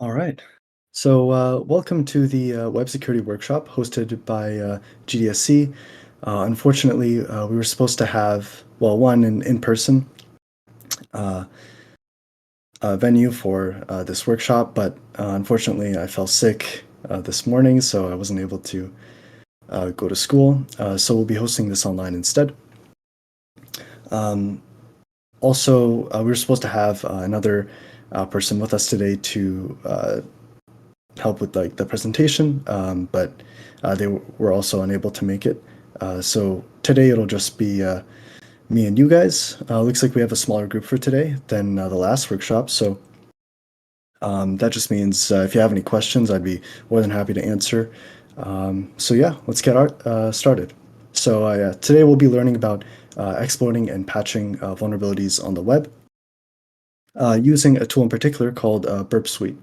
All right. So, welcome to the web security workshop hosted by GDSC. Unfortunately, we were supposed to have, well, one in person uh, venue for this workshop, but unfortunately, I fell sick this morning, so I wasn't able to go to school. So, we'll be hosting this online instead. Um, Also, we were supposed to have another person with us today to help with like the presentation, but they were also unable to make it. So today it'll just be me and you guys. Looks like we have a smaller group for today than the last workshop. So that just means if you have any questions, I'd be more than happy to answer. So yeah, let's get started. So today we'll be learning about exploiting and patching vulnerabilities on the web using a tool in particular called Burp Suite.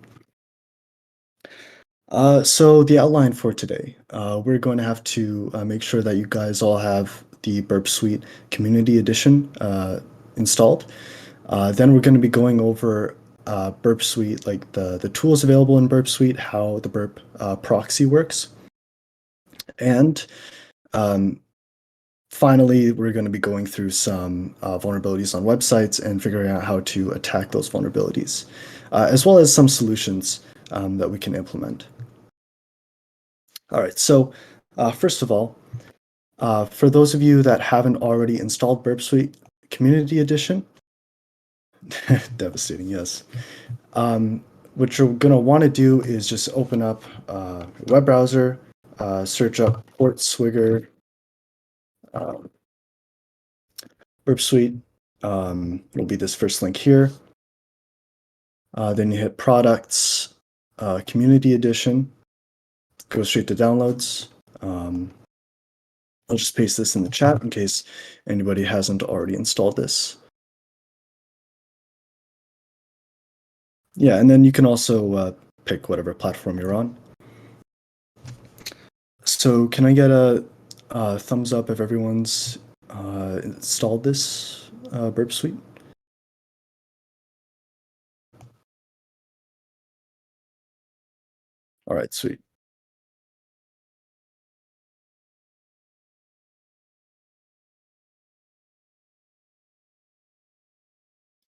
So the outline for today, we're going to have to make sure that you guys all have the Burp Suite Community Edition installed. Then we're going to be going over Burp Suite, like the tools available in Burp Suite, how the Burp proxy works, and um, finally, we're going to be going through some vulnerabilities on websites and figuring out how to attack those vulnerabilities, as well as some solutions that we can implement. All right, so first of all, for those of you that haven't already installed Burp Suite Community Edition, devastating, yes. What you're going to want to do is just open up a web browser, search up Port Swigger Burp Suite. It'll be this first link here. Then you hit Products, Community Edition, go straight to Downloads. I'll just paste this in the chat in case anybody hasn't already installed this. Yeah, and then you can also pick whatever platform you're on. So can I get a thumbs up if everyone's installed this Burp Suite? All right, sweet.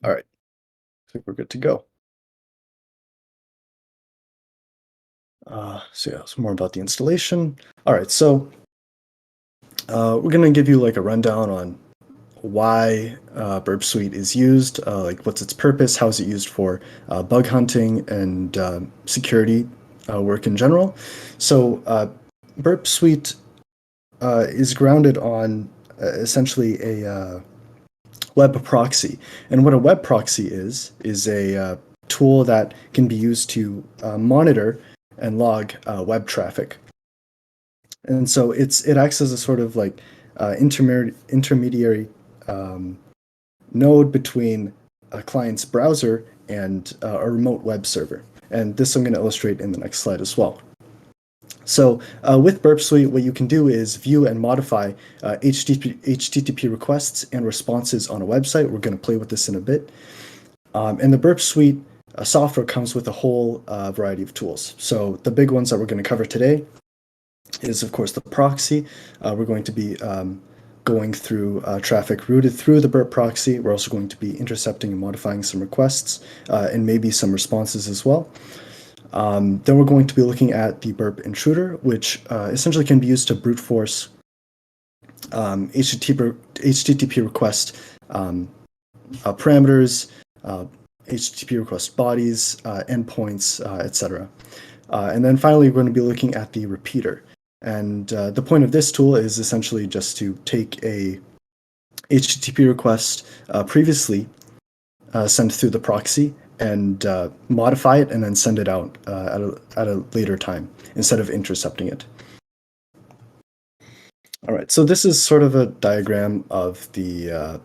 All right, I think we're good to go. So yeah, some more about the installation. All right, so we're gonna give you like a rundown on why Burp Suite is used, like what's its purpose, how is it used for bug hunting and security work in general. So Burp Suite is grounded on essentially a web proxy. And what a web proxy is a tool that can be used to monitor and log web traffic. And so it acts as a sort of like intermediary node between a client's browser and a remote web server. And this I'm going to illustrate in the next slide as well. So with Burp Suite, what you can do is view and modify HTTP requests and responses on a website. We're going to play with this in a bit. And the Burp Suite software comes with a whole variety of tools. So the big ones that we're going to cover today is, of course, the proxy. We're going to be going through traffic routed through the Burp proxy. We're also going to be intercepting and modifying some requests and maybe some responses as well. Then we're going to be looking at the Burp intruder, which essentially can be used to brute force HTTP request parameters, HTTP request bodies, endpoints, etc. And then finally, we're going to be looking at the repeater. And the point of this tool is essentially just to take a HTTP request previously sent through the proxy and modify it and then send it out at a later time instead of intercepting it. All right, so this is sort of a diagram of the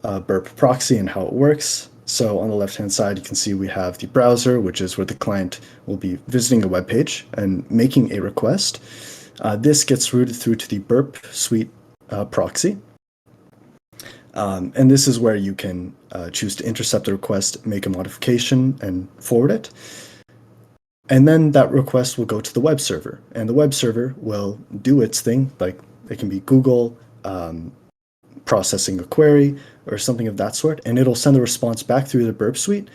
Burp proxy and how it works. So on the left-hand side, you can see we have the browser, which is where the client will be visiting a web page and making a request. This gets routed through to the Burp Suite proxy. And this is where you can choose to intercept the request, make a modification, and forward it. And then that request will go to the web server, and the web server will do its thing. Like it can be Google processing a query or something of that sort, and it'll send the response back through the Burp Suite,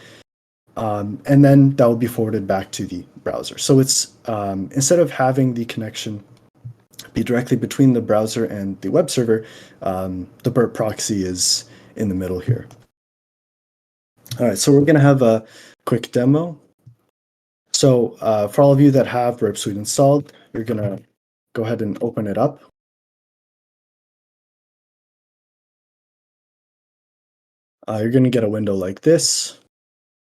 and then that will be forwarded back to the browser. So it's instead of having the connection be directly between the browser and the web server, the Burp proxy is in the middle here. All right, so we're going to have a quick demo. So for all of you that have Burp Suite installed, you're going to go ahead and open it up. You're going to get a window like this.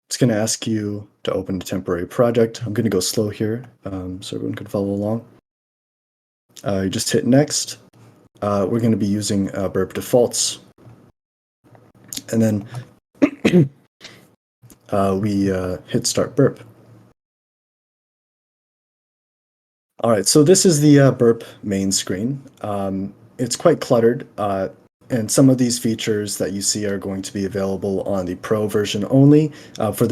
It's going to ask you to open a temporary project. I'm going to go slow here so everyone can follow along. You just hit next. We're going to be using Burp defaults. And then we hit start Burp. All right, so this is the Burp main screen. It's quite cluttered, and some of these features that you see are going to be available on the Pro version only. But for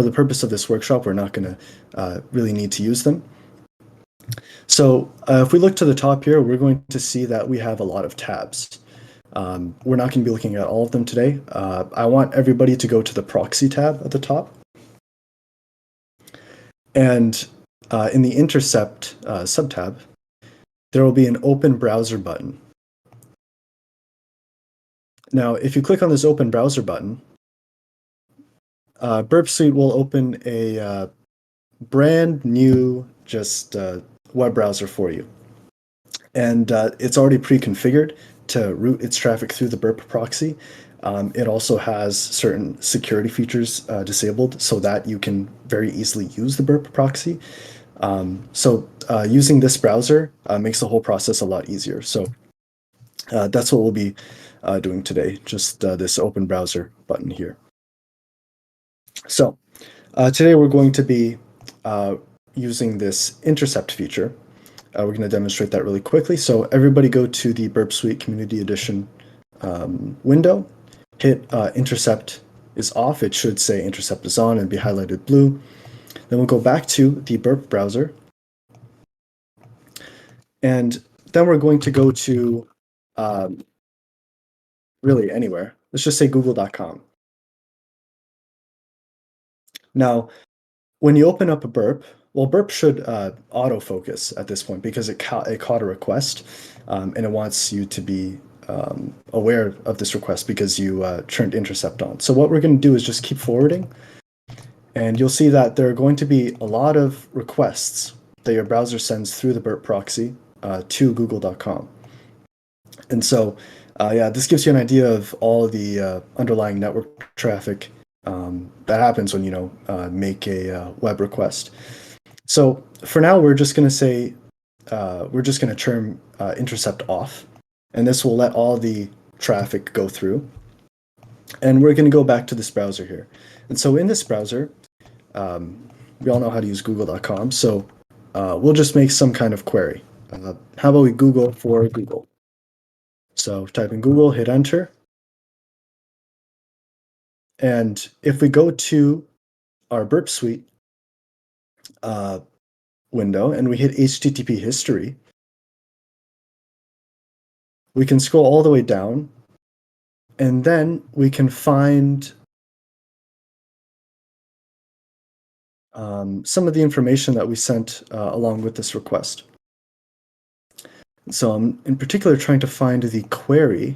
the purpose of this workshop, we're not going to really need to use them. So if we look to the top here, we're going to see that we have a lot of tabs. We're not going to be looking at all of them today. I want everybody to go to the proxy tab at the top. And in the intercept subtab, there will be an open browser button. Now, if you click on this open browser button, Burp Suite will open a brand new web browser for you. And it's already pre-configured to route its traffic through the Burp proxy. It also has certain security features disabled so that you can very easily use the Burp proxy. So using this browser makes the whole process a lot easier. So that's what we'll be doing today, just this open browser button here. So today we're going to be using this intercept feature. We're going to demonstrate that really quickly. So everybody go to the Burp Suite Community Edition window, hit intercept is off. It should say intercept is on and be highlighted blue. Then we'll go back to the Burp browser. And then we're going to go to really anywhere. Let's just say google.com. Now, when you open up a Burp, well, Burp should autofocus at this point because it caught a request, and it wants you to be aware of this request because you turned intercept on. So what we're going to do is just keep forwarding, and you'll see that there are going to be a lot of requests that your browser sends through the Burp proxy to google.com. And so, yeah, this gives you an idea of all the underlying network traffic that happens when you make a web request. So for now, we're just going to say we're just going to turn intercept off, and this will let all the traffic go through. And we're going to go back to this browser here. And so in this browser, we all know how to use google.com. So we'll just make some kind of query. How about we Google for Google? So type in Google, hit enter. And if we go to our Burp Suite window and we hit HTTP history, we can scroll all the way down, and then we can find some of the information that we sent along with this request. So I'm in particular trying to find the query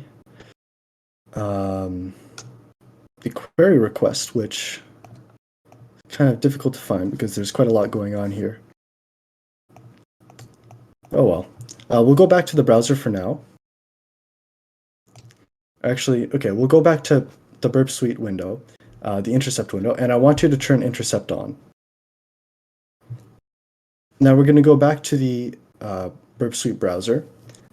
request, which is kind of difficult to find because there's quite a lot going on here. Oh well. We'll go back to the browser for now. Actually, okay, we'll go back to the Burp Suite window, the intercept window, and I want you to turn intercept on. Now we're going to go back to the Burp Suite browser,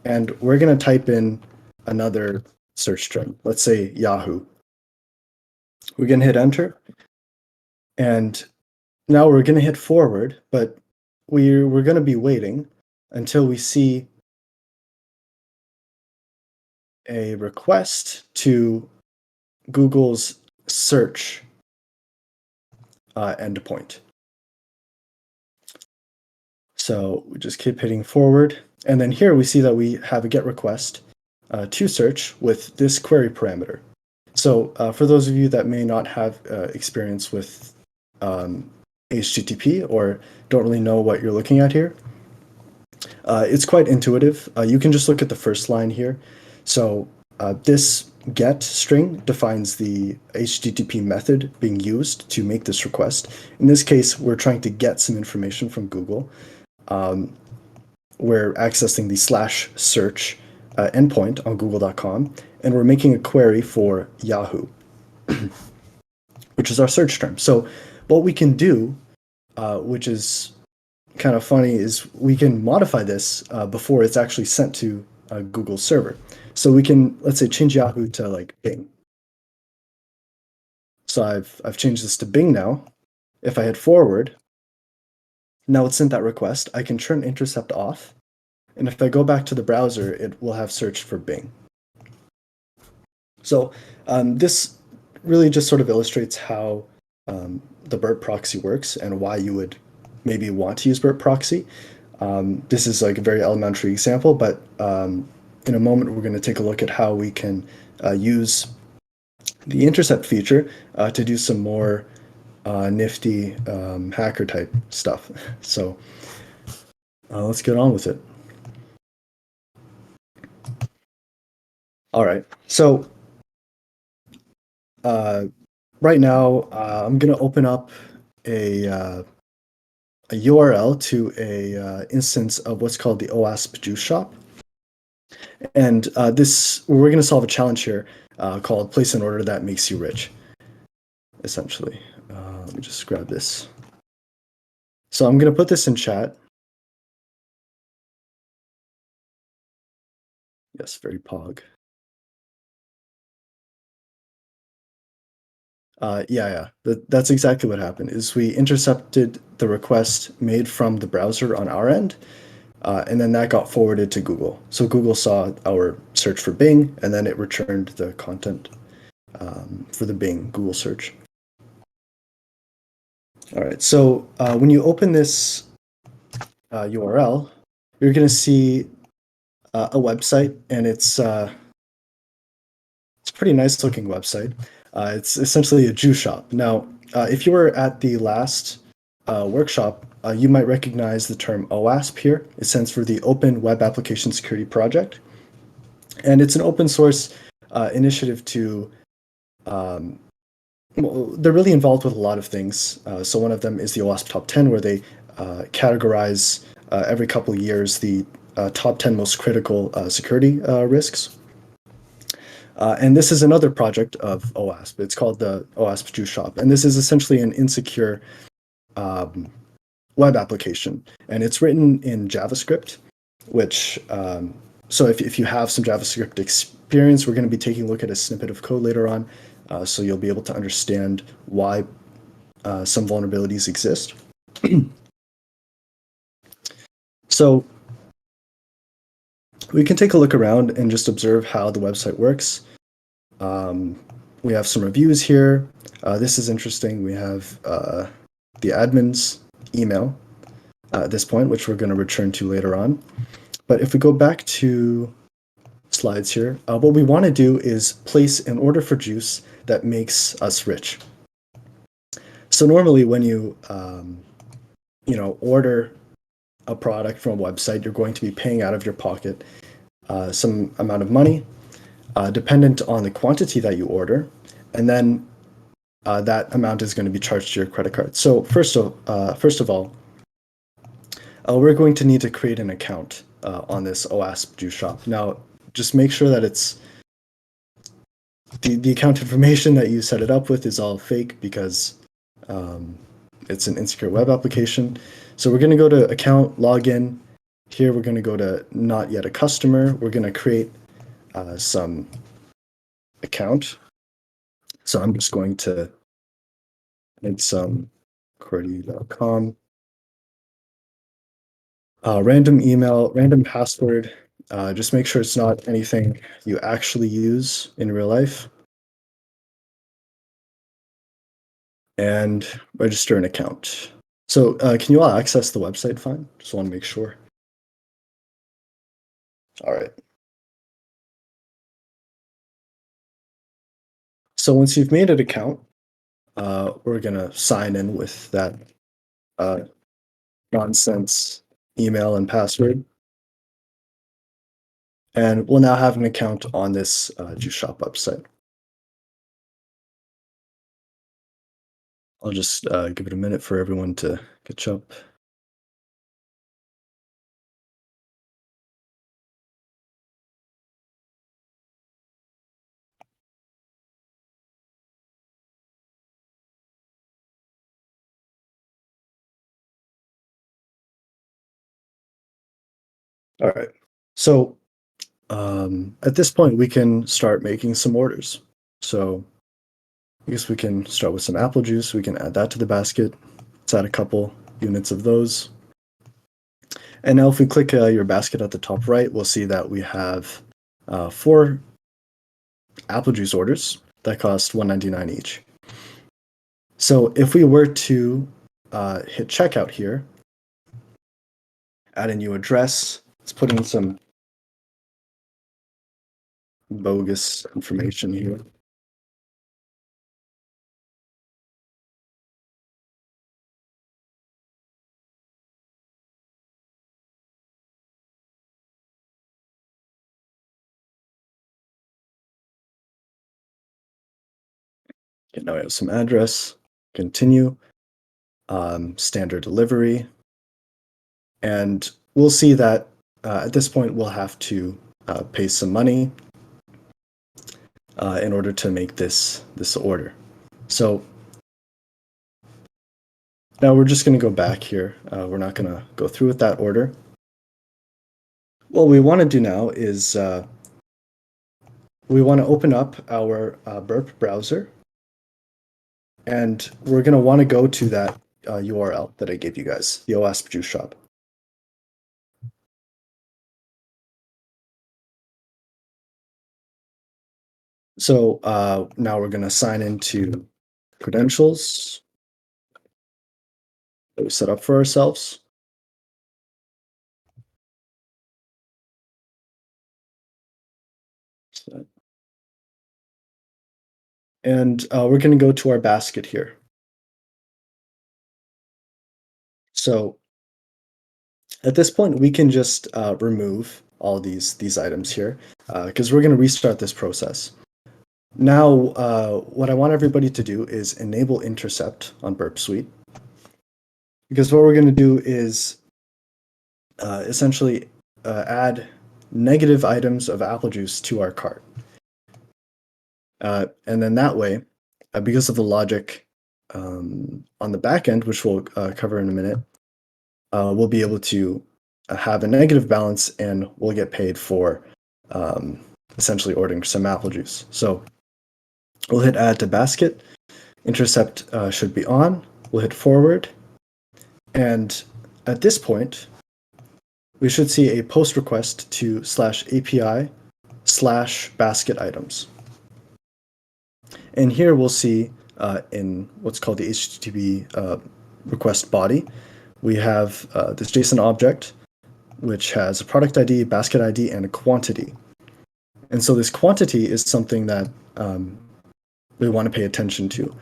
and we're going to type in another search string. Let's say Yahoo. We're going to hit enter, and now we're going to hit forward, but we're going to be waiting until we see a request to Google's search endpoint. So we just keep hitting forward. And then here we see that we have a GET request to search with this query parameter. So for those of you that may not have experience with HTTP or don't really know what you're looking at here, it's quite intuitive. You can just look at the first line here. So this GET string defines the HTTP method being used to make this request. In this case, we're trying to get some information from Google. We're accessing the /search endpoint on google.com, and we're making a query for Yahoo, which is our search term. So what we can do, which is kind of funny, is we can modify this before it's actually sent to Google's server. So we can, let's say, change Yahoo to like Bing. So I've changed this to Bing now. If I hit forward, now it's sent that request. I can turn intercept off. And if I go back to the browser, it will have searched for Bing. So this really just sort of illustrates how the Burp proxy works and why you would maybe want to use Burp proxy. This is like a very elementary example, but in a moment, we're going to take a look at how we can use the intercept feature to do some more nifty hacker type stuff. So let's get on with it. All right. So right now, I'm going to open up a URL to a instance of what's called the OWASP Juice Shop. And we're going to solve a challenge here called place an order that makes you rich, essentially. Let me just grab this. So I'm going to put this in chat. Yes, very pog. Yeah. That's exactly what happened, is we intercepted the request made from the browser on our end, and then that got forwarded to Google. So Google saw our search for Bing, and then it returned the content for the Bing Google search. All right, so when you open this URL, you're going to see a website, and it's a pretty nice looking website. It's essentially a Jew shop. Now, if you were at the last workshop, you might recognize the term OWASP here. It stands for the Open Web Application Security Project. And it's an open source initiative to, well, they're really involved with a lot of things. So one of them is the OWASP Top 10, where they categorize every couple of years the top 10 most critical security risks. And this is another project of OWASP. It's called the OWASP Juice Shop. And this is essentially an insecure web application. And it's written in JavaScript, which, so if you have some JavaScript experience, we're going to be taking a look at a snippet of code later on. So you'll be able to understand why some vulnerabilities exist. So we can take a look around and just observe how the website works. We have some reviews here. This is interesting. We have the admin's email at this point, which we're going to return to later on. But if we go back to slides here, what we want to do is place an order for juice that makes us rich. So normally when you order a product from a website, you're going to be paying out of your pocket some amount of money, dependent on the quantity that you order, and then that amount is going to be charged to your credit card. So first of all, we're going to need to create an account on this OWASP Juice Shop. Now, just make sure that it's the account information that you set it up with is all fake, because it's an insecure web application. So we're going to go to account, login. Here we're going to go to not yet a customer. We're going to create some account. So I'm just going to make some cordy.com. Random email, random password. Just make sure it's not anything you actually use in real life. And register an account. So can you all access the website fine? Just want to make sure. All right. So once you've made an account, we're going to sign in with that uh, nonsense email and password. And we'll now have an account on this Juice Shop website. I'll just give it a minute for everyone to catch up. All right. So at this point, we can start making some orders. So I guess we can start with some apple juice. We can add that to the basket. Let's add a couple units of those. And now if we click your basket at the top right, we'll see that we have 4 apple juice orders that cost $1.99 each. So if we were to hit checkout here, add a new address, let's put in some bogus information here. Okay, now we have some address, continue, standard delivery, and we'll see that at this point we'll have to pay some money in order to make this order. So now we're just going to go back here. We're not going to go through with that order. What we want to do now is we want to open up our Burp browser, and we're going to want to go to that URL that I gave you guys, the OWASP Juice Shop. So now we're going to sign into credentials that we set up for ourselves. And we're going to go to our basket here. So at this point, we can just remove all these items here because we're going to restart this process. Now, what I want everybody to do is enable intercept on Burp Suite, because what we're going to do is essentially add negative items of apple juice to our cart. And then that way, because of the logic on the back end, which we'll cover in a minute, we'll be able to have a negative balance and we'll get paid for essentially ordering some apple juice. So we'll hit add to basket. Intercept should be on. We'll hit forward. And at this point, we should see a post request to /API/basket items. And here we'll see in what's called the HTTP request body, we have this JSON object, which has a product ID, basket ID, and a quantity. And so this quantity is something that we want to pay attention to,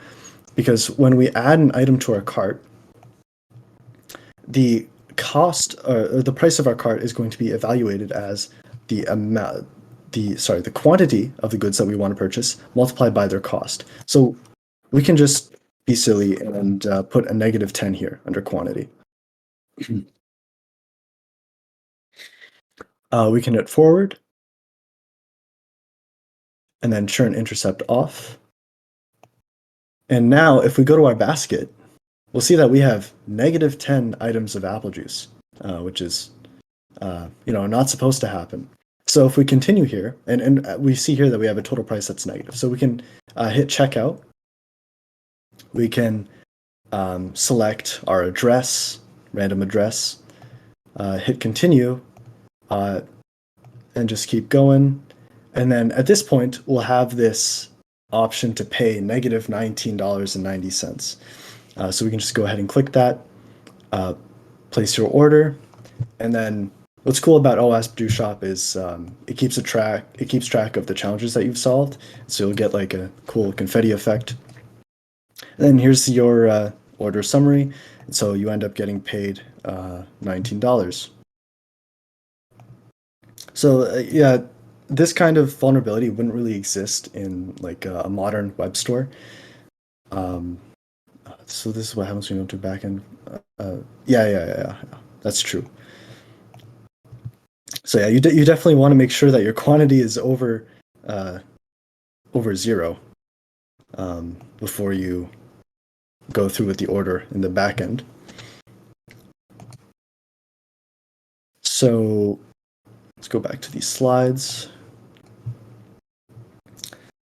because when we add an item to our cart, the cost or the price of our cart is going to be evaluated as the amount, the quantity of the goods that we want to purchase multiplied by their cost. So we can just be silly and put a -10 here under quantity. We can hit forward and then turn intercept off. And now if we go to our basket, we'll see that we have -10 items of apple juice, which is not supposed to happen. So if we continue here, and we see here that we have a total price that's negative. So we can hit checkout. We can select our address, random address, hit continue, and just keep going. And then at this point, we'll have this option to pay -$19.90. So we can just go ahead and click that. place your order, and then what's cool about OWASP Juice Shop is it keeps track of the challenges that you've solved, so you'll get like a cool confetti effect. And then here's your order summary, so you end up getting paid $19. So yeah, this kind of vulnerability wouldn't really exist in like a modern web store. So this is what happens when you go to backend. Yeah, that's true. So yeah, you definitely want to make sure that your quantity is over zero before you go through with the order in the backend. So let's go back to these slides.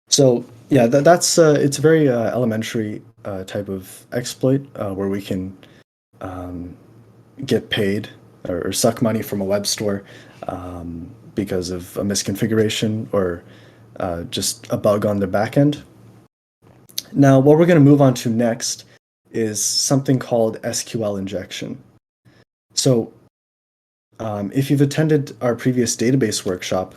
So yeah, that's it's a very elementary type of exploit where we can get paid or suck money from a web store because of a misconfiguration or just a bug on the backend. Now, what we're going to move on to next is something called SQL injection. So if you've attended our previous database workshop,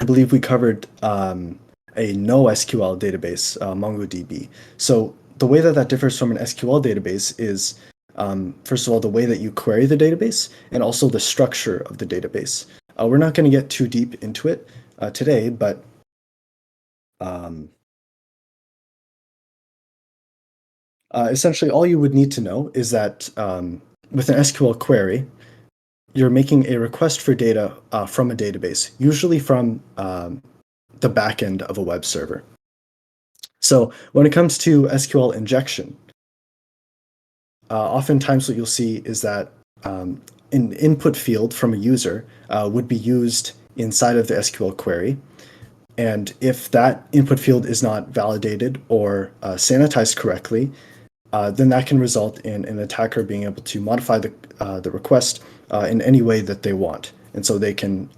I believe we covered a NoSQL database, MongoDB. So the way that differs from an SQL database is, first of all, the way that you query the database and also the structure of the database. We're not going to get too deep into it today, but essentially all you would need to know is that with an SQL query, you're making a request for data from a database, usually from the backend of a web server. So when it comes to SQL injection, oftentimes what you'll see is that an input field from a user would be used inside of the SQL query. And if that input field is not validated or sanitized correctly, then that can result in an attacker being able to modify the request in any way that they want. And so they can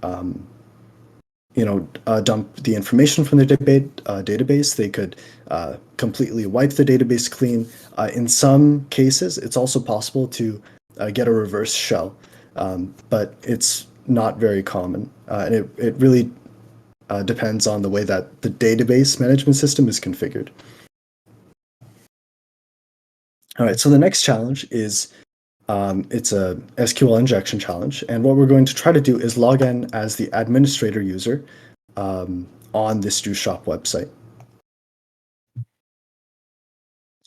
dump the information from the database. They could completely wipe the database clean. In some cases, it's also possible to get a reverse shell, but it's not very common. And it really depends on the way that the database management system is configured. All right, so the next challenge is it's a SQL injection challenge, and what we're going to try to do is log in as the administrator user on this Juice Shop website.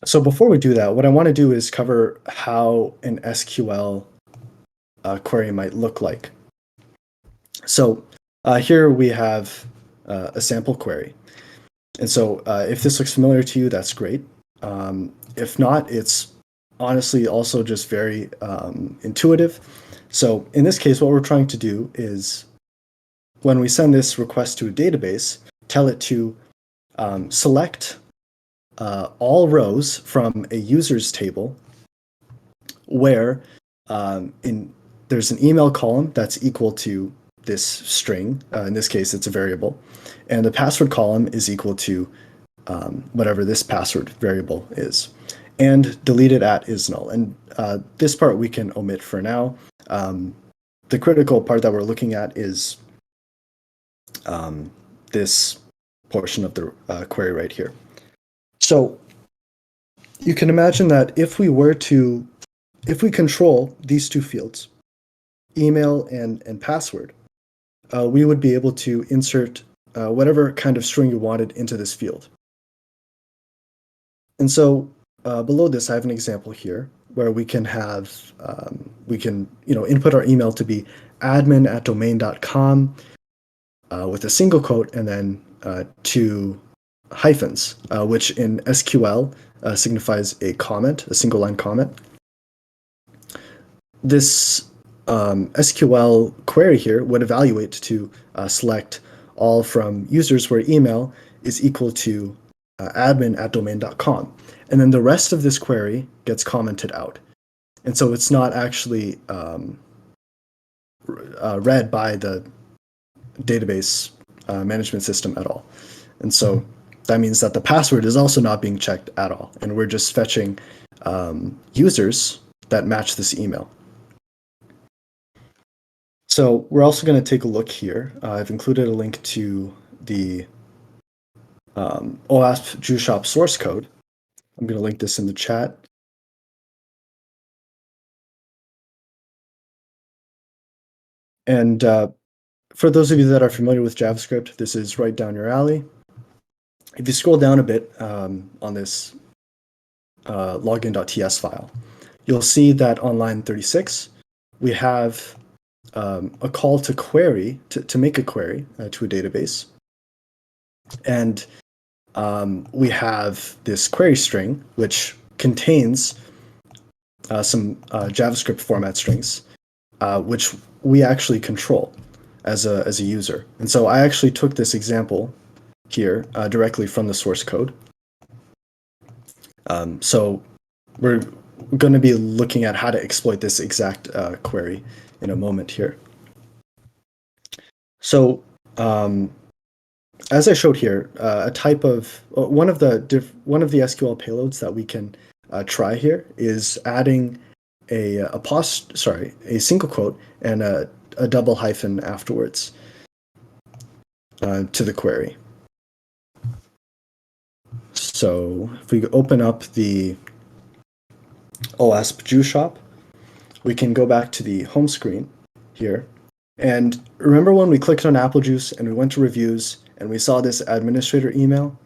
So before we do that, what I want to do is cover how an SQL query might look like. So here we have a sample query. And so if this looks familiar to you, that's great. If not, it's honestly also just very intuitive. So in this case, what we're trying to do is when we send this request to a database, tell it to select all rows from a users table where there's an email column that's equal to this string. In this case, it's a variable. And the password column is equal to whatever this password variable is. And deleted at is null. And this part we can omit for now. The critical part that we're looking at is this portion of the query right here. So you can imagine that if we control these two fields, email and password, we would be able to insert whatever kind of string you wanted into this field. And so below this, I have an example here where we can have, input our email to be admin@domain.com with a single quote and then two hyphens, which in SQL signifies a comment, a single line comment. This SQL query here would evaluate to select all from users where email is equal to admin@domain.com. And then the rest of this query gets commented out. And so it's not actually read by the database management system at all. And so that means that the password is also not being checked at all. And we're just fetching users that match this email. So we're also going to take a look here. I've included a link to the OWASP Juice Shop source code. I'm going to link this in the chat. And for those of you that are familiar with JavaScript, this is right down your alley. If you scroll down a bit on this login.ts file, you'll see that on line 36, we have a call to query, to make a query to a database. And we have this query string, which contains some JavaScript format strings, which we actually control as a user. And so I actually took this example here directly from the source code. So we're going to be looking at how to exploit this exact query in a moment here. So as I showed here, a type of one of the SQL payloads that we can try here is adding a single quote and a double hyphen afterwards to the query. So if we open up the OWASP Juice Shop, we can go back to the home screen here. And remember when we clicked on Apple Juice and we went to reviews and we saw this administrator email?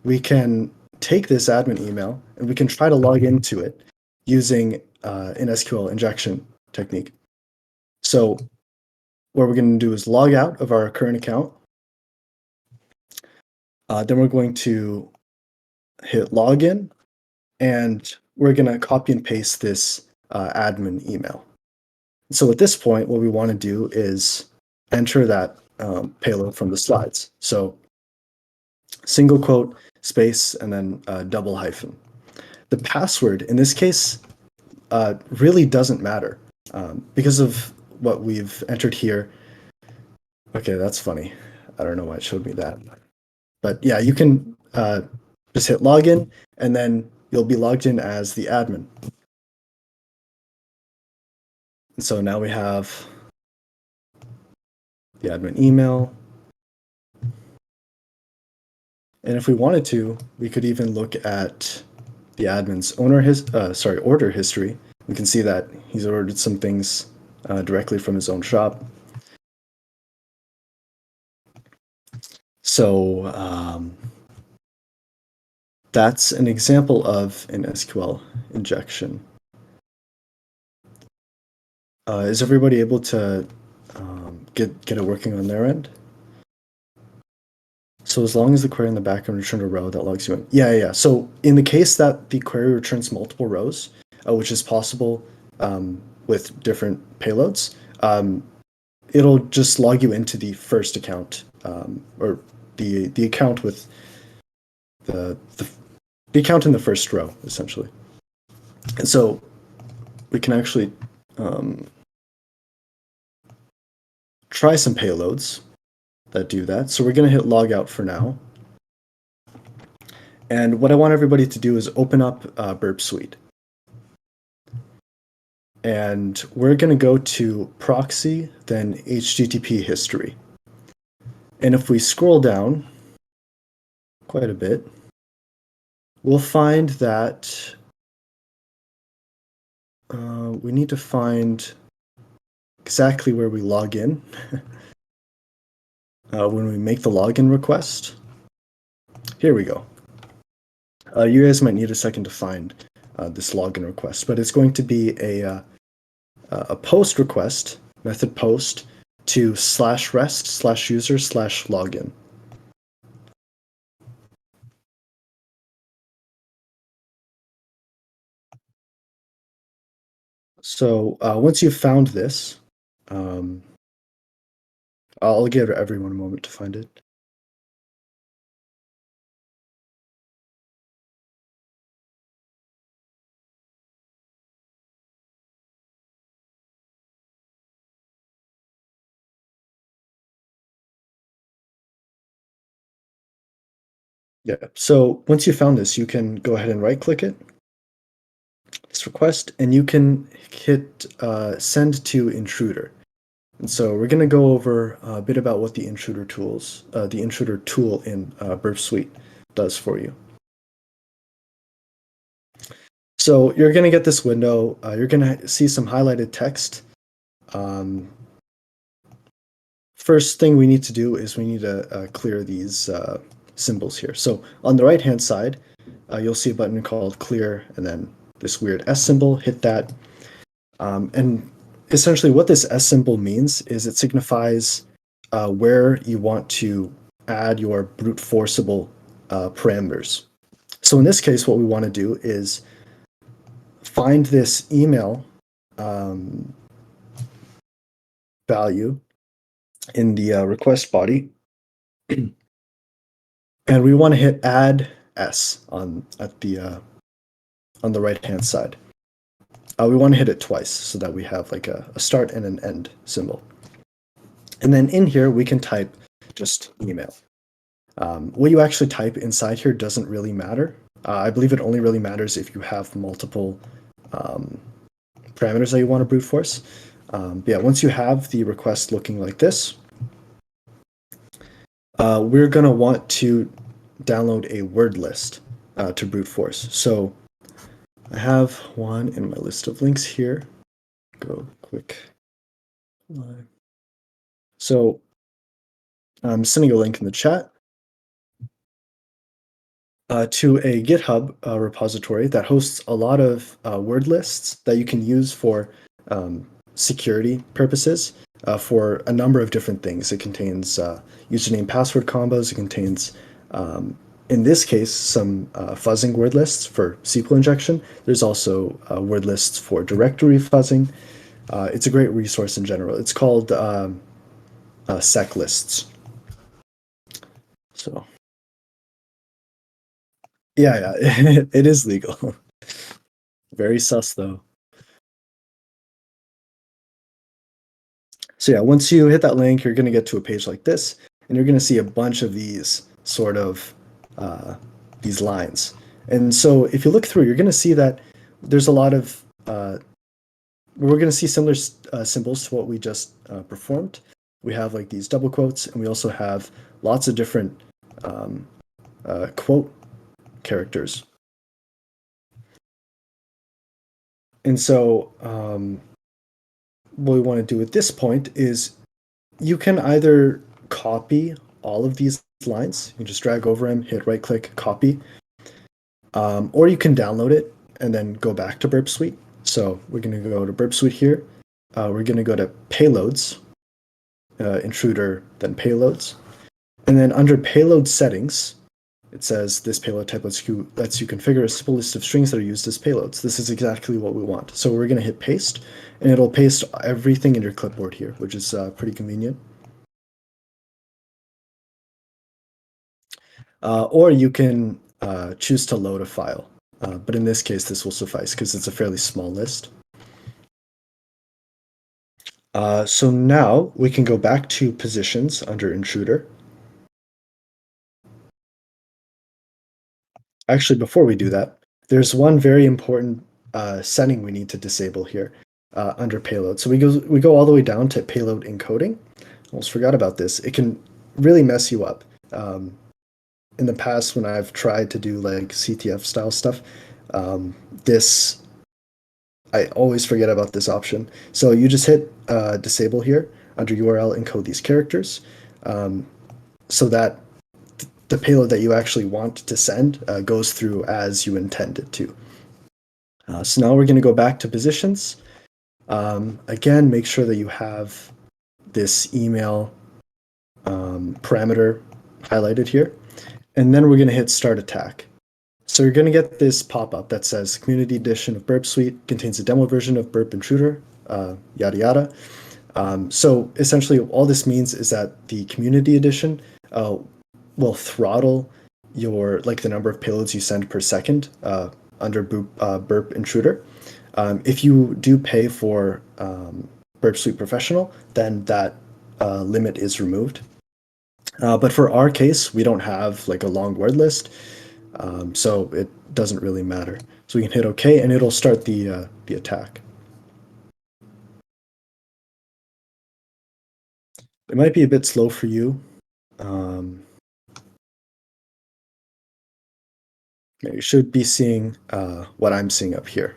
We can take this admin email and we can try to log into it using an SQL injection technique. So what we're going to do is log out of our current account. Then we're going to hit login, and we're going to copy and paste this admin email. So at this point, what we want to do is enter that payload from the slides. So single quote, space, and then double hyphen. The password in this case really doesn't matter because of what we've entered here. Okay, that's funny. I don't know why it showed me that. But yeah, you can just hit login, and then you'll be logged in as the admin. And so now we have the admin email. And if we wanted to, we could even look at the admin's order history. We can see that he's ordered some things directly from his own shop. So that's an example of an SQL injection. Is everybody able to get it working on their end? So as long as the query in the background returns a row that logs you in. Yeah. So in the case that the query returns multiple rows, which is possible with different payloads, it'll just log you into the first account, or the account with the account in the first row, essentially. And so we can actually try some payloads that do that. So we're going to hit log out for now. And what I want everybody to do is open up Burp Suite. And we're going to go to proxy, then HTTP history. And if we scroll down quite a bit, we'll find that we need to find exactly where we log in when we make the login request. Here we go. You guys might need a second to find this login request, but it's going to be a post request, method post, to /rest/user/login. So once you've found this, I'll give everyone a moment to find it. Yeah, so once you found this, you can go ahead and right-click it, this request, and you can hit send to intruder. And so we're going to go over a bit about what the intruder tool in Burp Suite does for you. So you're going to get this window. You're going to see some highlighted text. First thing we need to do is we need to clear these symbols here. So on the right-hand side, you'll see a button called clear, and then this weird S symbol, hit that. And essentially what this S symbol means is it signifies where you want to add your brute forceable parameters. So in this case, what we want to do is find this email value in the request body, and we want to hit add S on the right-hand side. We want to hit it twice so that we have like a start and an end symbol. And then in here, we can type just email. What you actually type inside here doesn't really matter. I believe it only really matters if you have multiple parameters that you want to brute force. But yeah, once you have the request looking like this, we're going to want to download a word list to brute force. So I have one in my list of links here. Go quick. So I'm sending a link in the chat to a GitHub repository that hosts a lot of word lists that you can use for security purposes for a number of different things. It contains username password combos. It contains in this case, some fuzzing word lists for SQL injection. There's also word lists for directory fuzzing. It's a great resource in general. It's called sec lists. So, yeah, it is legal. Very sus, though. So yeah, once you hit that link, you're going to get to a page like this, and you're going to see a bunch of these sort of these lines. And so if you look through, you're going to see that there's a lot of, we're going to see similar symbols to what we just performed. We have like these double quotes, and we also have lots of different quote characters. And so what we want to do at this point is you can either copy all of these lines. You just drag over them, hit right click, copy. Or you can download it and then go back to Burp Suite. So we're going to go to Burp Suite here. We're going to go to payloads, intruder, then payloads. And then under payload settings, it says this payload type lets you configure a simple list of strings that are used as payloads. This is exactly what we want. So we're going to hit paste, and it'll paste everything in your clipboard here, which is pretty convenient. Or you can choose to load a file. But in this case, this will suffice because it's a fairly small list. So now we can go back to positions under intruder. Actually, before we do that, there's one very important setting we need to disable here under payload. So we go all the way down to payload encoding. Almost forgot about this. It can really mess you up. In the past, when I've tried to do like CTF style stuff, I always forget about this option. So you just hit disable here under URL, encode these characters, so that the payload that you actually want to send goes through as you intend it to. So now we're going to go back to positions. Again, make sure that you have this email parameter highlighted here. And then we're going to hit start attack. So you're going to get this pop-up that says Community Edition of Burp Suite contains a demo version of Burp Intruder, yada yada. So essentially all this means is that the Community Edition will throttle the number of payloads you send per second under Burp Intruder. If you do pay for Burp Suite Professional, then that limit is removed. But for our case, we don't have like a long word list. So it doesn't really matter. So we can hit OK, and it'll start the attack. It might be a bit slow for you. You should be seeing what I'm seeing up here.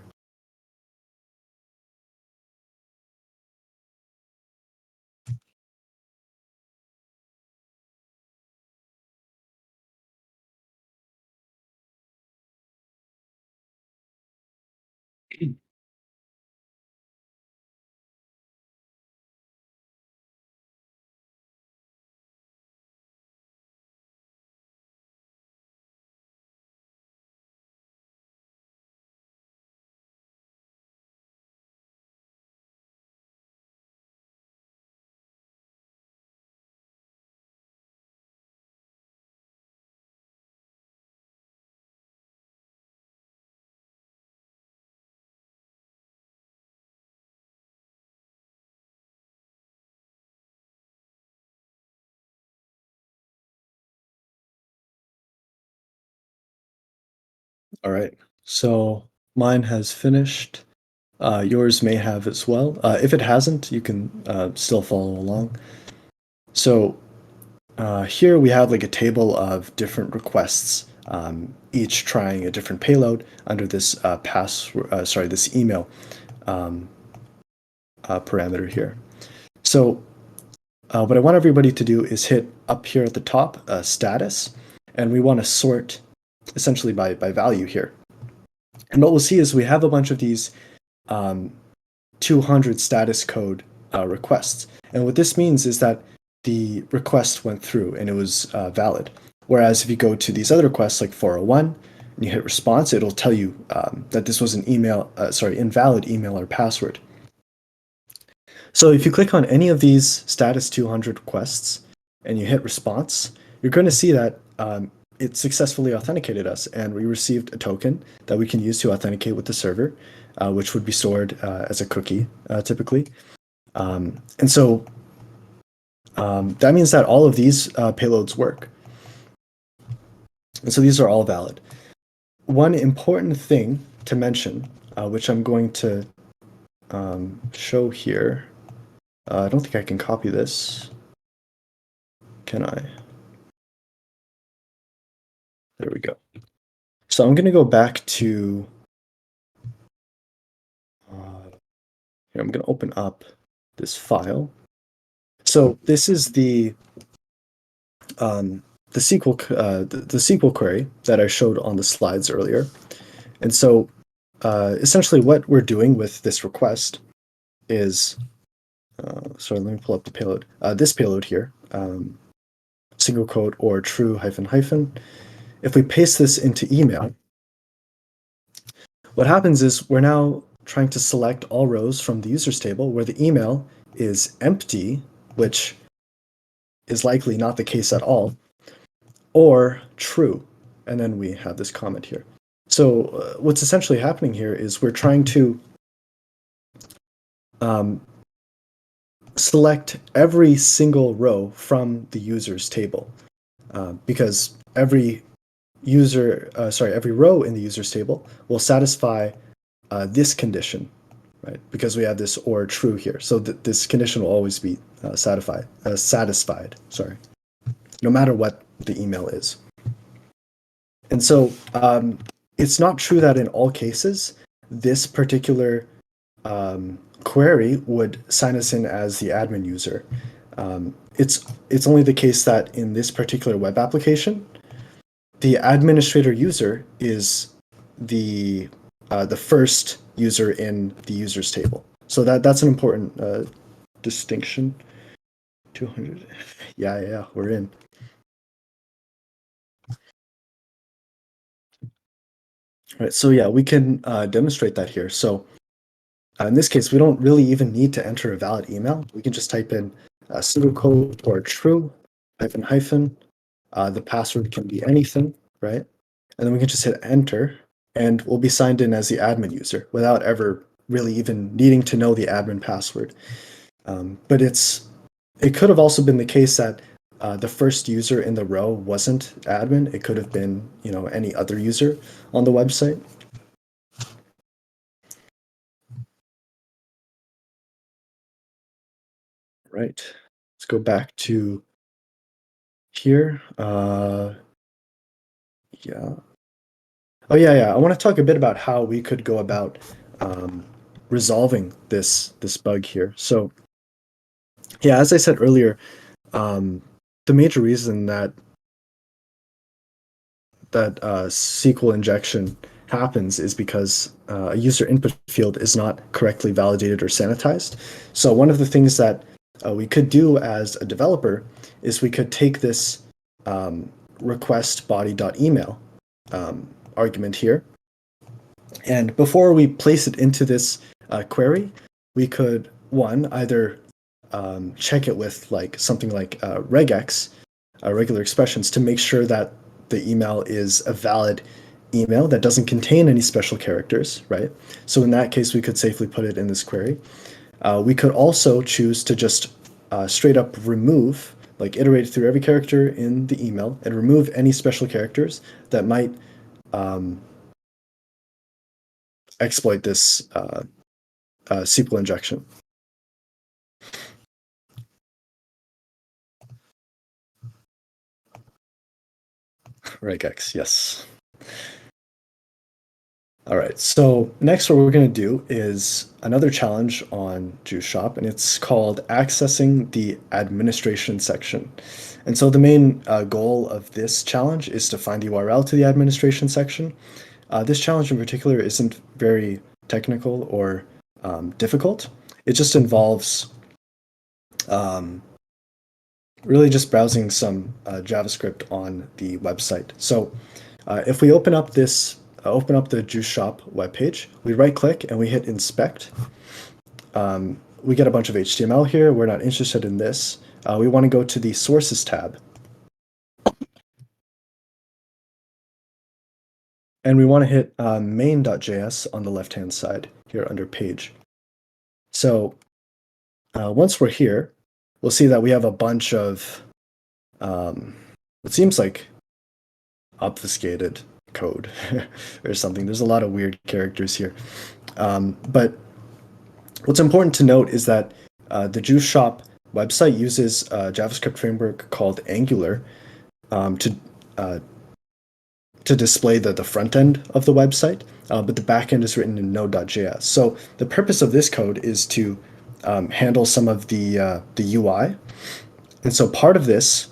All right, so mine has finished. Yours may have as well. If it hasn't, you can still follow along. So here we have like a table of different requests, each trying a different payload under this this email parameter here. So what I want everybody to do is hit up here at the top, status, and we want to sort essentially by value here. And what we'll see is we have a bunch of these 200 status code requests. And what this means is that the request went through and it was valid. Whereas if you go to these other requests like 401 and you hit response, it'll tell you that this was an invalid email or password. So if you click on any of these status 200 requests and you hit response, you're going to see that it successfully authenticated us, and we received a token that we can use to authenticate with the server, which would be stored as a cookie typically. And so that means that all of these payloads work. And so these are all valid. One important thing to mention, which I'm going to show here. I don't think I can copy this. Can I? There we go. So I'm going to go back to, here, I'm going to open up this file. So this is the SQL query that I showed on the slides earlier. And so essentially what we're doing with this request is, sorry, let me pull up the payload. This payload here, single quote or true hyphen hyphen. If we paste this into email, what happens is we're now trying to select all rows from the users table where the email is empty, which is likely not the case at all, or true. And then we have this comment here. So what's essentially happening here is we're trying to select every single row from the users table, because every row in the users table will satisfy this condition, right? Because we have this or true here. So this condition will always be satisfied, no matter what the email is. And so it's not true that in all cases, this particular query would sign us in as the admin user. It's only the case that in this particular web application, the administrator user is the first user in the users table. So that's an important distinction. 200. Yeah, we're in. All right, so yeah, we can demonstrate that here. So in this case, we don't really even need to enter a valid email. We can just type in pseudocode or true hyphen hyphen. The password can be anything, right? And then we can just hit enter, and we'll be signed in as the admin user without ever really even needing to know the admin password. But it could have also been the case that the first user in the row wasn't admin. It could have been, any other user on the website. Right. Let's go back to here. Yeah. Oh, yeah. I want to talk a bit about how we could go about resolving this bug here. So, yeah, as I said earlier, the major reason that SQL injection happens is because a user input field is not correctly validated or sanitized. So one of the things that we could do as a developer is we could take this request body.email argument here, and before we place it into this query, we could either check it with something like regex, regular expressions, to make sure that the email is a valid email that doesn't contain any special characters, right? So in that case, we could safely put it in this query. We could also choose to just straight up remove, iterate through every character in the email and remove any special characters that might exploit this SQL injection. Regex, yes. All right, so next what we're going to do is another challenge on Juice Shop, and it's called accessing the administration section. And so the main goal of this challenge is to find the URL to the administration section. This challenge in particular isn't very technical or difficult. It just involves really just browsing some JavaScript on the website. So if we open up the Juice Shop webpage, we right-click and we hit Inspect. We get a bunch of HTML here. We're not interested in this. We want to go to the Sources tab. And we want to hit main.js on the left-hand side here under Page. So once we're here, we'll see that we have a bunch of, it seems like obfuscated code or something. There's a lot of weird characters here. But what's important to note is that the Juice Shop website uses a JavaScript framework called Angular to display the front end of the website, but the back end is written in Node.js. So the purpose of this code is to handle some of the UI. And so part of this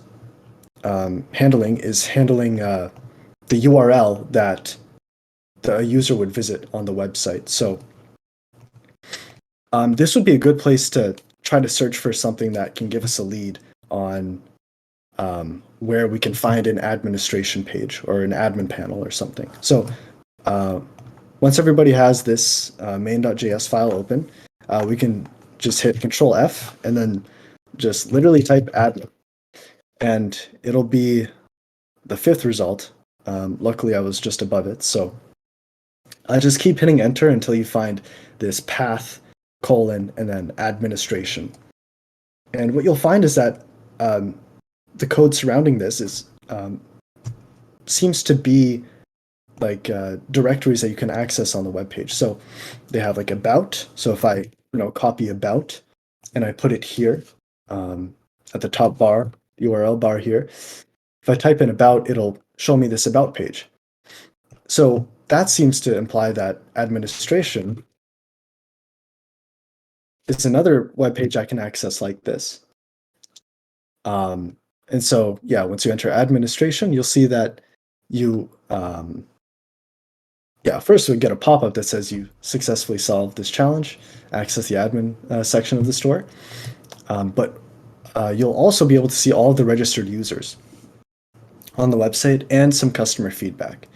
handling is handling the URL that the user would visit on the website. So this would be a good place to try to search for something that can give us a lead on where we can find an administration page or an admin panel or something. So once everybody has this main.js file open, we can just hit Control F and then just literally type admin. And it'll be the fifth result. Luckily, I was just above it. So just keep hitting enter until you find this path, and then administration. And what you'll find is that the code surrounding this seems to be directories that you can access on the web page. So they have about. So if I copy about and I put it here at the top bar, URL bar here, if I type in about, it'll show me this about page. So that seems to imply that administration is another web page I can access like this. And so, yeah, once you enter administration, you'll see that you, first we get a pop-up that says you successfully solved this challenge, access the admin section of the store. But you'll also be able to see all of the registered users on the website and some customer feedback.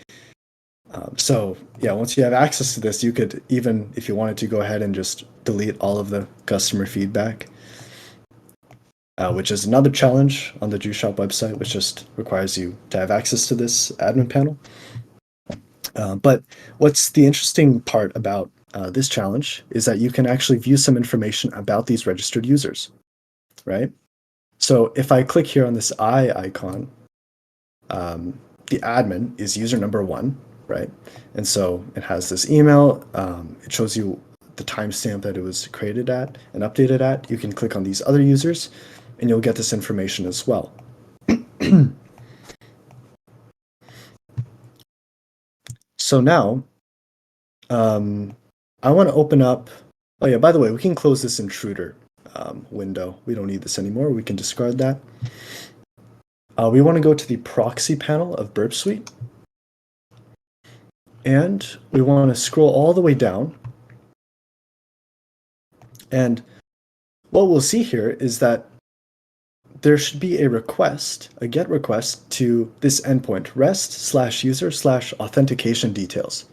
So yeah, once you have access to this, you could, even if you wanted to, go ahead and just delete all of the customer feedback, which is another challenge on the Juice Shop website, which just requires you to have access to this admin panel. But what's the interesting part about this challenge is that you can actually view some information about these registered users, right? So if I click here on this eye icon, the admin is user number 1, right? And so it has this email. It shows you the timestamp that it was created at and updated at. You can click on these other users, and you'll get this information as well. So now, I want to open up. Oh yeah, by the way, we can close this intruder window. We don't need this anymore. We can discard that. We want to go to the proxy panel of Burp Suite. And we want to scroll all the way down. And what we'll see here is that there should be a request, a GET request to this endpoint, rest/user/authentication details,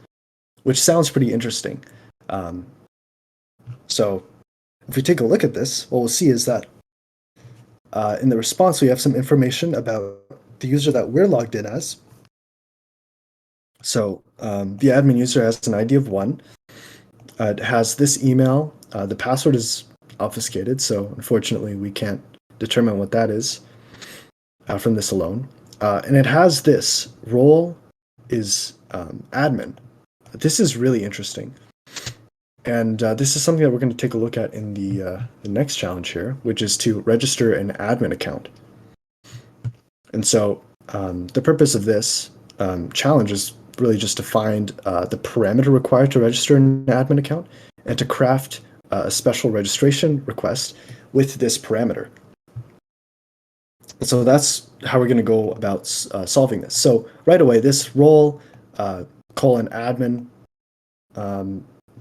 which sounds pretty interesting. So if we take a look at this, what we'll see is that in the response, we have some information about the user that we're logged in as. So the admin user has an ID of 1. It has this email. The password is obfuscated, so unfortunately we can't determine what that is from this alone. And it has this role is admin. This is really interesting. And this is something that we're going to take a look at in the next challenge here, which is to register an admin account. And so the purpose of this challenge is really just to find the parameter required to register an admin account and to craft a special registration request with this parameter. And so that's how we're going to go about solving this. So right away, this role :admin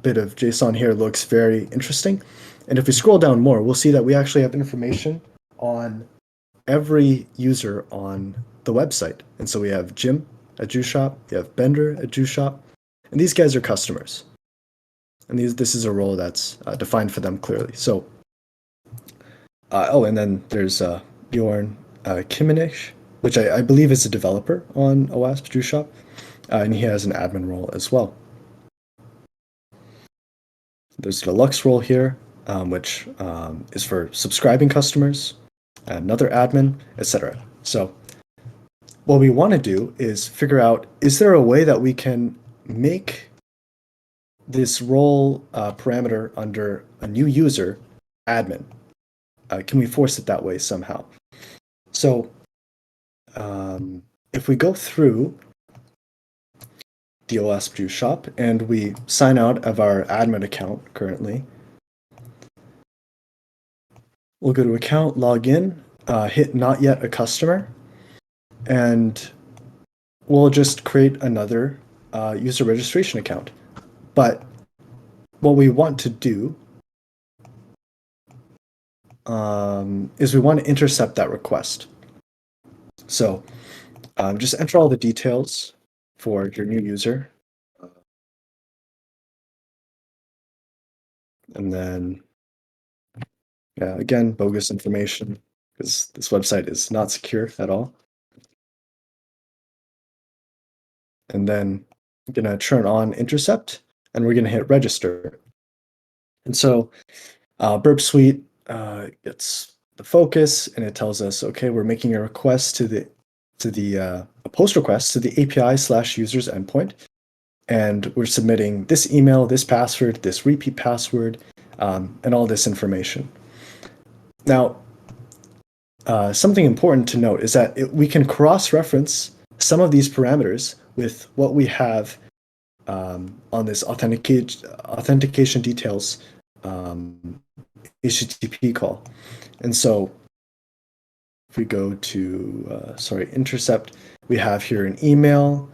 bit of JSON here looks very interesting. And if we scroll down more, we'll see that we actually have information on every user on the website. And so we have Jim at Juice Shop, we have Bender at Juice Shop, and these guys are customers. And this is a role that's defined for them clearly. So, and then there's Bjorn Kiminich, which I believe is a developer on OWASP Juice Shop, and he has an admin role as well. There's a deluxe role here, which is for subscribing customers, another admin, etc. So what we want to do is figure out, is there a way that we can make this role parameter under a new user admin? Can we force it that way somehow? So if we go through the OWASP Juice Shop and we sign out of our admin account currently, we'll go to account, log in, hit not yet a customer, and we'll just create another user registration account. But what we want to do is we want to intercept that request. So just enter all the details for your new user. And then, yeah, again, bogus information, because this website is not secure at all. And then I'm going to turn on intercept, and we're going to hit register. And so Burp Suite gets the focus, and it tells us, okay, we're making a request a post request to the API/users endpoint, and we're submitting this email, this password, this repeat password, and all this information. Now, something important to note is that we can cross-reference some of these parameters with what we have on this authentication details HTTP call. And so if we go to, intercept, we have here an email,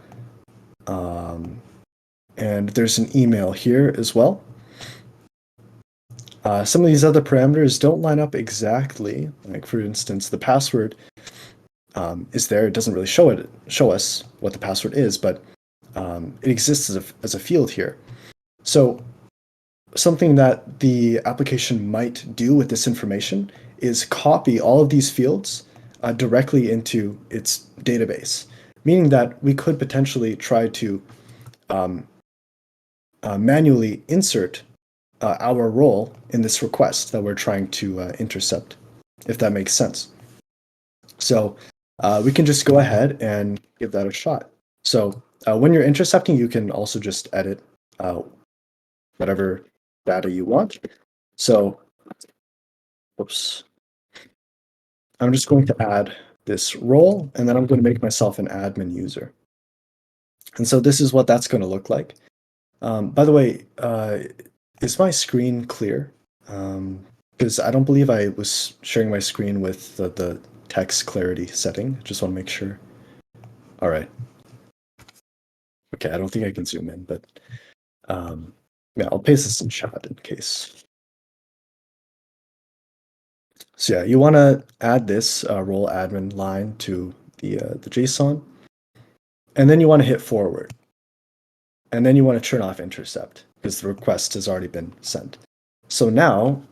and there's an email here as well. Some of these other parameters don't line up exactly. Like, for instance, the password is there. It doesn't really show us what the password is, but it exists as a field here. So something that the application might do with this information is copy all of these fields directly into its database, meaning that we could potentially try to manually insert our role in this request that we're trying to intercept, if that makes sense. So we can just go ahead and give that a shot. So when you're intercepting, you can also just edit whatever data you want. So, oops, I'm just going to add this role, and then I'm going to make myself an admin user. And so this is what that's going to look like. By the way, is my screen clear? Because I don't believe I was sharing my screen with the text clarity setting. Just want to make sure. All right. Okay, I don't think I can zoom in, but yeah, I'll paste this in chat in case. So yeah, you want to add this role admin line to the JSON, and then you want to hit forward, and then you want to turn off intercept because the request has already been sent. So now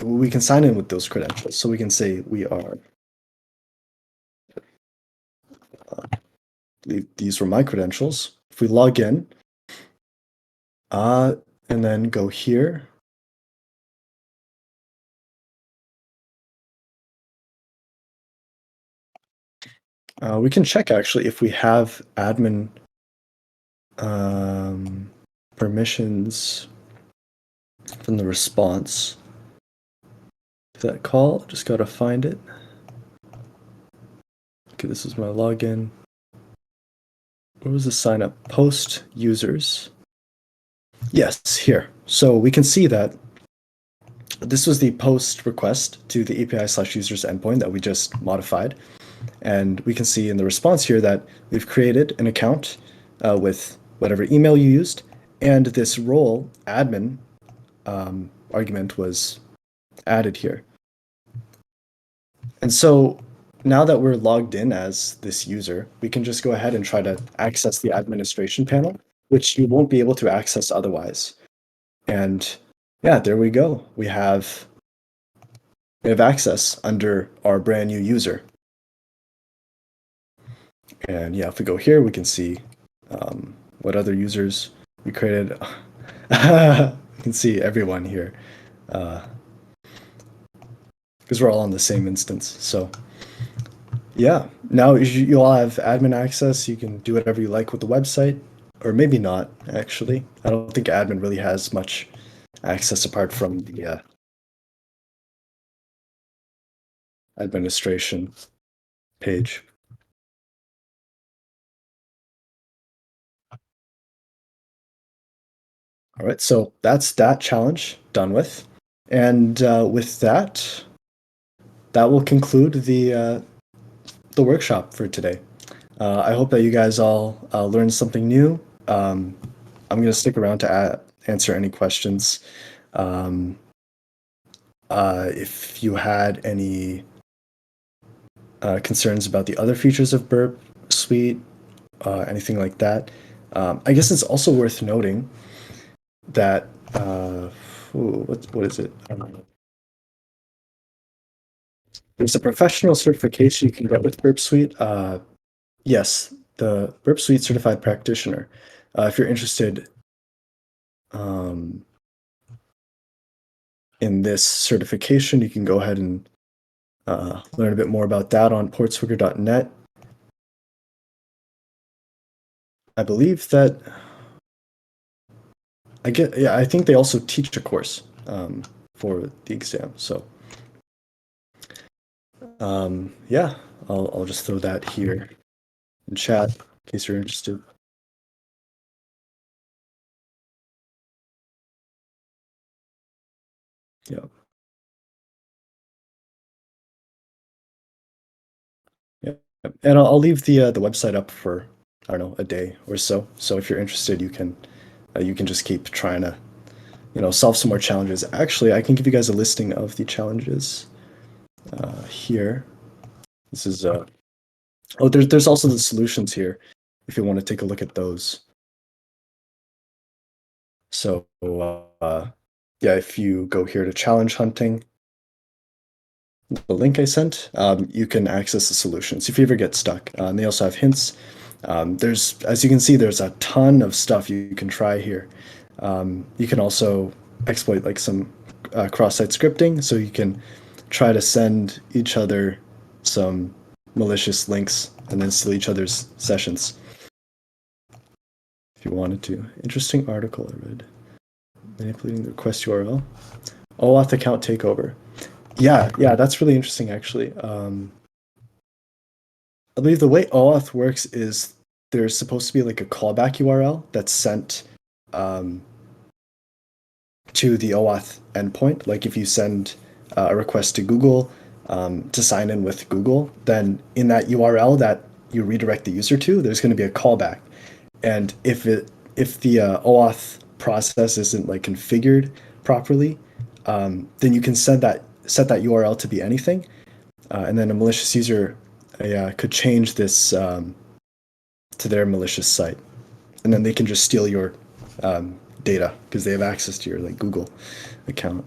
we can sign in with those credentials. So we can say we are, these were my credentials. If we log in, and then go here, we can check actually if we have admin permissions from the response to that call. Just got to find it. Okay, this is my login. Where was the sign up? Post users. Yes, here. So we can see that this was the post request to the API/users endpoint that we just modified. And we can see in the response here that we've created an account with whatever email you used, and this role admin argument was added here. And so now that we're logged in as this user, we can just go ahead and try to access the administration panel, which you won't be able to access otherwise. And yeah, there we go. We have access under our brand new user. And yeah, if we go here, we can see what other users we created. You can see everyone here because we're all on the same instance. So yeah, now you all have admin access. You can do whatever you like with the website, or maybe not, actually. I don't think admin really has much access apart from the administration page. All right, so that's that challenge done with. And with that, that will conclude the workshop for today. I hope that you guys all learned something new. I'm going to stick around to answer any questions. If you had any concerns about the other features of Burp Suite, anything like that, I guess it's also worth noting that what is it? There's a professional certification you can get with Burp Suite. Yes, the Burp Suite Certified Practitioner. If you're interested in this certification, you can go ahead and learn a bit more about that on portswigger.net. I believe that I think they also teach a course for the exam. So yeah, I'll just throw that here in chat in case you're interested. Yeah. Yeah. And I'll leave the website up for, I don't know, a day or so. So if you're interested, you can just keep trying to, solve some more challenges. Actually, I can give you guys a listing of the challenges here. This is oh, there's also the solutions here if you want to take a look at those. So yeah, if you go here to challenge hunting, the link I sent, you can access the solutions if you ever get stuck. And they also have hints. There's, as you can see, there's a ton of stuff you can try here. You can also exploit like some cross-site scripting, so you can try to send each other some malicious links and then steal each other's sessions. If you wanted to. Interesting article I read. Manipulating the request URL. OAuth account takeover. Yeah, that's really interesting actually. I believe the way OAuth works is there's supposed to be like a callback URL that's sent to the OAuth endpoint. Like if you send a request to Google to sign in with Google, then in that URL that you redirect the user to, there's going to be a callback. And if the OAuth process isn't like configured properly, then you can set that URL to be anything, and then a malicious user could change this to their malicious site, and then they can just steal your data because they have access to your like Google account.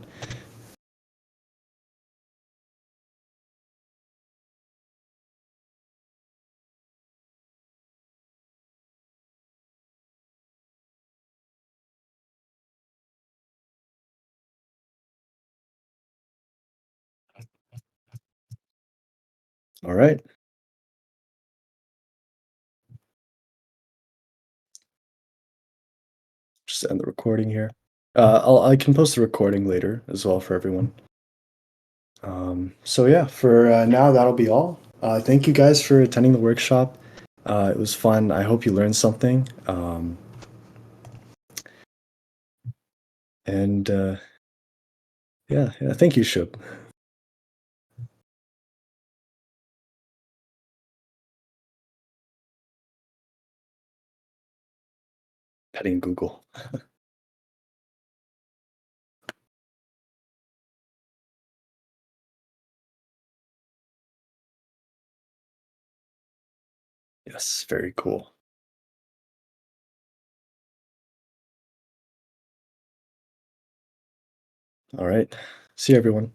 All right, just end the recording here. I can post the recording later as well for everyone. So yeah, for now that'll be all. Thank you guys for attending the workshop. It was fun. I hope you learned something. And yeah, thank you, Shub. Petting Google. Yes, very cool. All right. See you, everyone.